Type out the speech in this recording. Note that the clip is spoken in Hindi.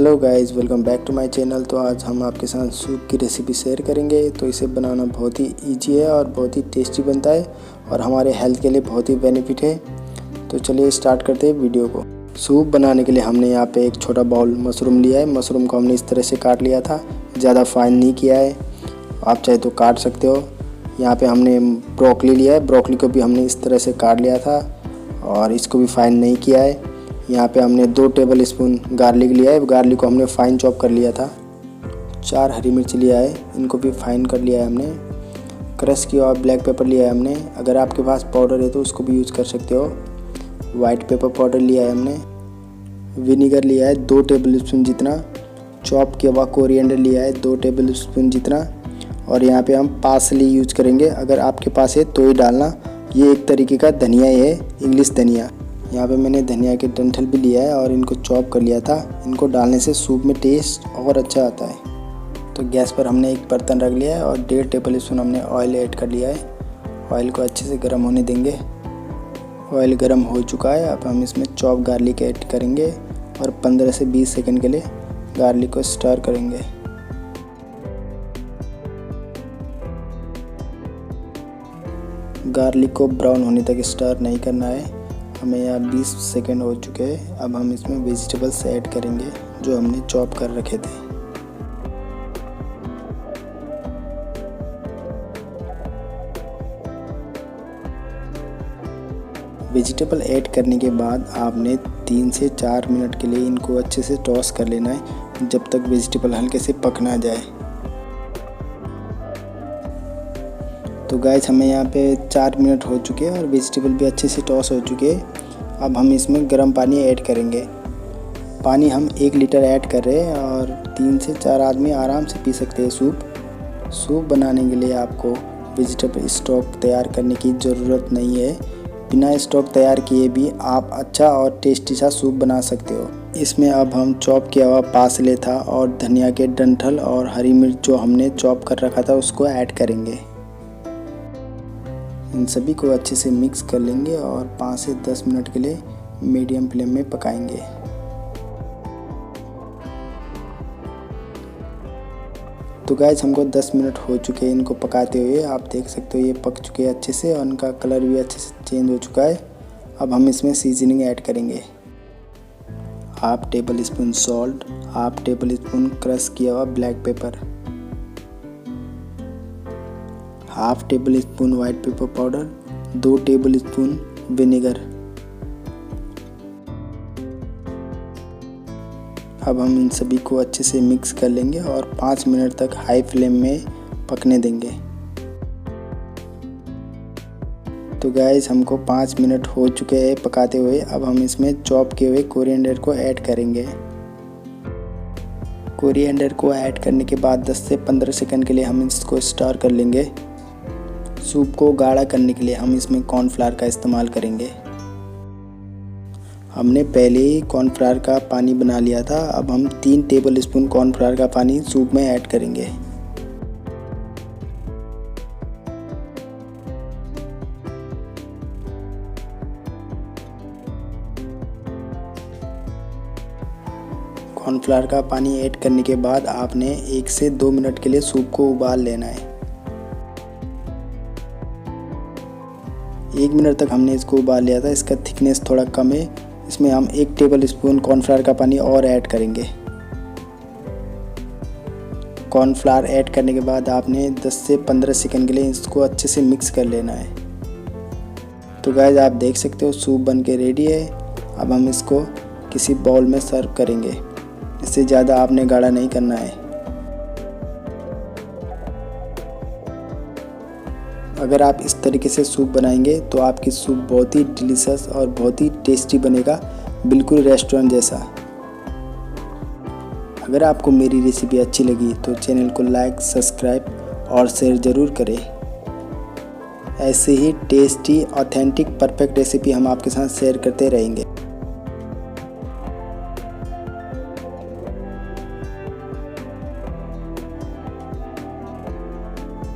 Hello guys, welcome back to my channel. तो आज हम आपके साथ सूप की रेसिपी शेयर करेंगे। तो इसे बनाना बहुत ही इजी है और बहुत ही टेस्टी बनता है और हमारे हेल्थ के लिए बहुत ही बेनिफिट है। तो चलिए स्टार्ट करते हैं वीडियो को। सूप बनाने के लिए हमने यहाँ पे एक छोटा बाउल मशरूम लिया है। मशरूम को हमने इस तरह से काट लिया था, ज़्यादा फाइन नहीं किया है, आप चाहे तो काट सकते हो। यहाँ पे हमने ब्रोकली लिया है, ब्रोकली को भी हमने इस तरह से काट लिया था और इसको भी फाइन नहीं किया है। यहाँ पे हमने 2 टेबल स्पून गार्लिक लिया है, गार्लिक को हमने फाइन चॉप कर लिया था। 4 हरी मिर्च लिया है, इनको भी फाइन कर लिया है हमने। क्रश किया हुआ ब्लैक पेपर लिया है हमने, अगर आपके पास पाउडर है तो उसको भी यूज़ कर सकते हो। वाइट पेपर पाउडर लिया है हमने। विनीगर लिया है 2 टेबल स्पून जितना। चॉप किया हुआ कोरिएंडर लिया है 2 टेबल स्पून जितना। और यहाँ पे हम पार्सली यूज करेंगे, अगर आपके पास है तो ही डालना। ये एक तरीके का धनिया है, इंग्लिश धनिया। यहाँ पे मैंने धनिया के डंठल भी लिया है और इनको चॉप कर लिया था। इनको डालने से सूप में टेस्ट और अच्छा आता है। तो गैस पर हमने एक बर्तन रख लिया है और 1.5 टेबल स्पून हमने ऑयल ऐड कर लिया है। ऑयल को अच्छे से गर्म होने देंगे। ऑयल गर्म हो चुका है, अब हम इसमें चॉप गार्लिक ऐड करेंगे और 15 से 20 सेकंड के लिए गार्लिक को स्टर करेंगे। गार्लिक को ब्राउन होने तक स्टर नहीं करना है। हमें यहाँ 20 सेकंड हो चुके हैं। अब हम इसमें वेजिटेबल्स ऐड करेंगे जो हमने चॉप कर रखे थे। वेजिटेबल ऐड करने के बाद आपने 3 से 4 मिनट के लिए इनको अच्छे से टॉस कर लेना है, जब तक वेजिटेबल हल्के से पक ना जाए। तो गाइस, हमें यहाँ पे 4 मिनट हो चुके हैं और वेजिटेबल भी अच्छे से टॉस हो चुके हैं। अब हम इसमें गर्म पानी ऐड करेंगे। पानी हम 1 लीटर ऐड कर रहे हैं और 3 से 4 आदमी आराम से पी सकते हैं सूप बनाने के लिए आपको वेजिटेबल स्टॉक तैयार करने की ज़रूरत नहीं है। बिना स्टॉक तैयार किए भी आप अच्छा और टेस्टी सा सूप बना सकते हो। इसमें अब हम चॉप किया हुआ पार्सले था और धनिया के डंठल और हरी मिर्च जो हमने चॉप कर रखा था उसको ऐड करेंगे। इन सभी को अच्छे से मिक्स कर लेंगे और 5 से 10 मिनट के लिए मीडियम फ्लेम में पकाएंगे। तो गाइस, हमको 10 मिनट हो चुके हैं इनको पकाते हुए। आप देख सकते हो ये पक चुके हैं अच्छे से और उनका कलर भी अच्छे से चेंज हो चुका है। अब हम इसमें सीजनिंग ऐड करेंगे। 1/2 table spoon salt, 1/2 table spoon crush किया हुआ black pepper, 1/2 table spoon white pepper powder, 2 table spoon vinegar. अब हम इन सभी को अच्छे से मिक्स कर लेंगे और 5 मिनट तक हाई फ्लेम में पकने देंगे। तो गाइस, हमको 5 मिनट हो चुके हैं पकाते हुए। अब हम इसमें चॉप किए हुए कोरिएंडर को ऐड करेंगे। कोरिएंडर को ऐड करने के बाद 10 से 15 सेकंड के लिए हम इसको स्टर कर लेंगे। सूप को गाढ़ा करने के लिए हम इसमें कॉर्नफ्लावर का इस्तेमाल करेंगे। हमने पहले ही कॉर्नफ्लावर का पानी बना लिया था। अब हम 3 टेबल स्पून कॉर्नफ्लावर का पानी सूप में ऐड करेंगे। कॉर्नफ्लावर का पानी ऐड करने के बाद आपने 1 से 2 मिनट के लिए सूप को उबाल लेना है। 1 मिनट तक हमने इसको उबाल लिया था। इसका थिकनेस थोड़ा कम है। इसमें हम 1 टेबल स्पून कॉर्नफ्लावर का पानी और ऐड करेंगे। कॉर्नफ्लावर ऐड करने के बाद आपने 10 से 15 सेकंड के लिए इसको अच्छे से मिक्स कर लेना है। तो गाइस, आप देख सकते हो सूप बन के रेडी है। अब हम इसको किसी बाउल में सर्व करेंगे। इससे ज़्यादा आपने गाढ़ा नहीं करना है। अगर आप इस तरीके से सूप बनाएंगे तो आपकी सूप बहुत ही डिलीशियस और बहुत ही टेस्टी बनेगा, बिल्कुल रेस्टोरेंट जैसा। अगर आपको मेरी रेसिपी अच्छी लगी तो चैनल को लाइक, सब्सक्राइब और शेयर ज़रूर करें। ऐसे ही टेस्टी, ऑथेंटिक, परफेक्ट रेसिपी हम आपके साथ शेयर करते रहेंगे।